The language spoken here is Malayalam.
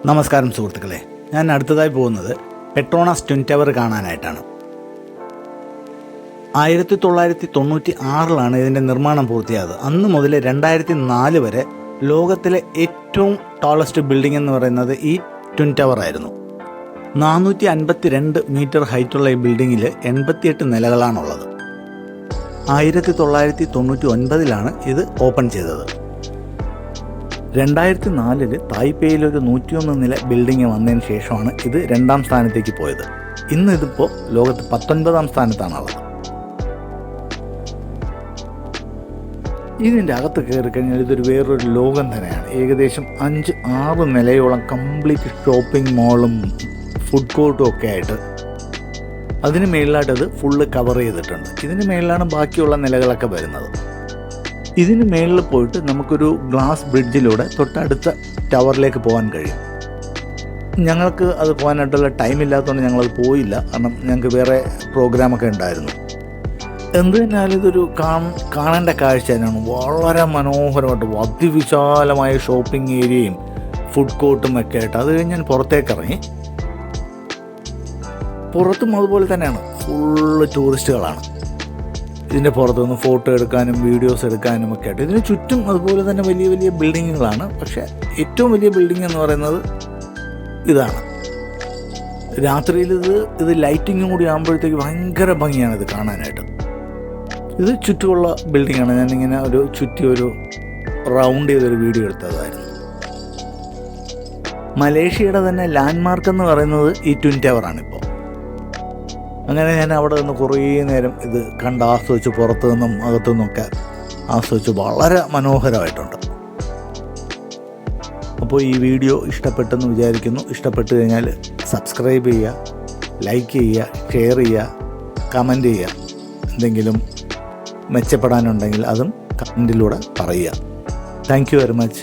നമസ്കാരം സുഹൃത്തുക്കളെ, ഞാൻ അടുത്തതായി പോകുന്നത് പെട്രോണസ് ട്വിൻ ടവർ കാണാനായിട്ടാണ്. 1996 ഇതിൻ്റെ നിർമ്മാണം പൂർത്തിയായത്. അന്ന് മുതൽ 2004 വരെ ലോകത്തിലെ ഏറ്റവും ടോളസ്റ്റ് ബിൽഡിംഗ് എന്ന് പറയുന്നത് ഈ ട്വിൻ ടവർ ആയിരുന്നു. 452 മീറ്റർ ഹൈറ്റുള്ള ഈ ബിൽഡിങ്ങിൽ 88 നിലകളാണുള്ളത്. 1999 ഇത് ഓപ്പൺ ചെയ്തത്. 2004 തായ്പേയിലൊരു 101 നില ബിൽഡിംഗ് വന്നതിന് ശേഷമാണ് ഇത് 2ാം സ്ഥാനത്തേക്ക് പോയത്. ഇന്ന് ഇതിപ്പോൾ ലോകത്ത് 19ാം സ്ഥാനത്താണുള്ളത്. ഇതിൻ്റെ അകത്ത് കയറി കഴിഞ്ഞാൽ ഇതൊരു വേറൊരു ലോകം തന്നെയാണ്. ഏകദേശം 5-6 നിലയോളം കംപ്ലീറ്റ് ഷോപ്പിംഗ് മാളും ഫുഡ് കോർട്ടും ഒക്കെ ആയിട്ട് അതിന് മേളിലായിട്ട് അത് ഫുള്ള് കവർ ചെയ്തിട്ടുണ്ട്. ഇതിന് മേളിലാണ് ബാക്കിയുള്ള നിലകളൊക്കെ വരുന്നത്. ഇതിന് മേളിൽ പോയിട്ട് നമുക്കൊരു ഗ്ലാസ് ബ്രിഡ്ജിലൂടെ തൊട്ടടുത്ത ടവറിലേക്ക് പോകാൻ കഴിയും. ഞങ്ങൾക്ക് അത് പോകാനായിട്ടുള്ള ടൈം ഇല്ലാത്തതുകൊണ്ട് ഞങ്ങളത് പോയില്ല, കാരണം ഞങ്ങൾക്ക് വേറെ പ്രോഗ്രാമൊക്കെ ഉണ്ടായിരുന്നു. എന്ത് തന്നെയാലും ഇതൊരു കാണേണ്ട കാഴ്ച തന്നെയാണ്. വളരെ മനോഹരമായിട്ട് അതിവിശാലമായ ഷോപ്പിംഗ് ഏരിയയും ഫുഡ് കോർട്ടും ഒക്കെ ആയിട്ട് അത് കഴിഞ്ഞ് ഞാൻ പുറത്തേക്ക് ഇറങ്ങി. പുറത്തും അതുപോലെ തന്നെയാണ്, ഫുള്ള് ടൂറിസ്റ്റുകളാണ്. ഇതിൻ്റെ പുറത്തുനിന്ന് ഫോട്ടോ എടുക്കാനും വീഡിയോസ് എടുക്കാനും ഒക്കെ ആയിട്ട്. ഇതിന് ചുറ്റും അതുപോലെ തന്നെ വലിയ വലിയ ബിൽഡിങ്ങുകളാണ്. പക്ഷേ ഏറ്റവും വലിയ ബിൽഡിംഗ് എന്ന് പറയുന്നത് ഇതാണ്. രാത്രിയിൽ ഇത് ലൈറ്റിങ്ങും കൂടി ആകുമ്പോഴത്തേക്ക് ഭയങ്കര ഭംഗിയാണ് ഇത് കാണാനായിട്ട്. ഇത് ചുറ്റുമുള്ള ബിൽഡിങ്ങാണ്. ഞാനിങ്ങനെ ചുറ്റി ഒരു റൗണ്ട് ചെയ്തൊരു വീഡിയോ എടുത്തതായിരുന്നു. മലേഷ്യയുടെ തന്നെ ലാൻഡ്മാർക്ക് എന്ന് പറയുന്നത് ഈ ട്വിൻ ടവറാണിപ്പോൾ. അങ്ങനെ ഞാൻ അവിടെ നിന്ന് കുറേ നേരം ഇത് കണ്ട് ആസ്വദിച്ച്, പുറത്തു നിന്നും അകത്തു നിന്നൊക്കെ ആസ്വദിച്ച് വളരെ മനോഹരമായിട്ടുണ്ട്. അപ്പോൾ ഈ വീഡിയോ ഇഷ്ടപ്പെട്ടെന്ന് വിചാരിക്കുന്നു. ഇഷ്ടപ്പെട്ട് കഴിഞ്ഞാൽ സബ്സ്ക്രൈബ് ചെയ്യുക, ലൈക്ക് ചെയ്യുക, ഷെയർ ചെയ്യുക, കമൻറ്റ് ചെയ്യുക. എന്തെങ്കിലും മെച്ചപ്പെടാനുണ്ടെങ്കിൽ അതും കമൻറ്റിലൂടെ പറയുക. Thank you very much.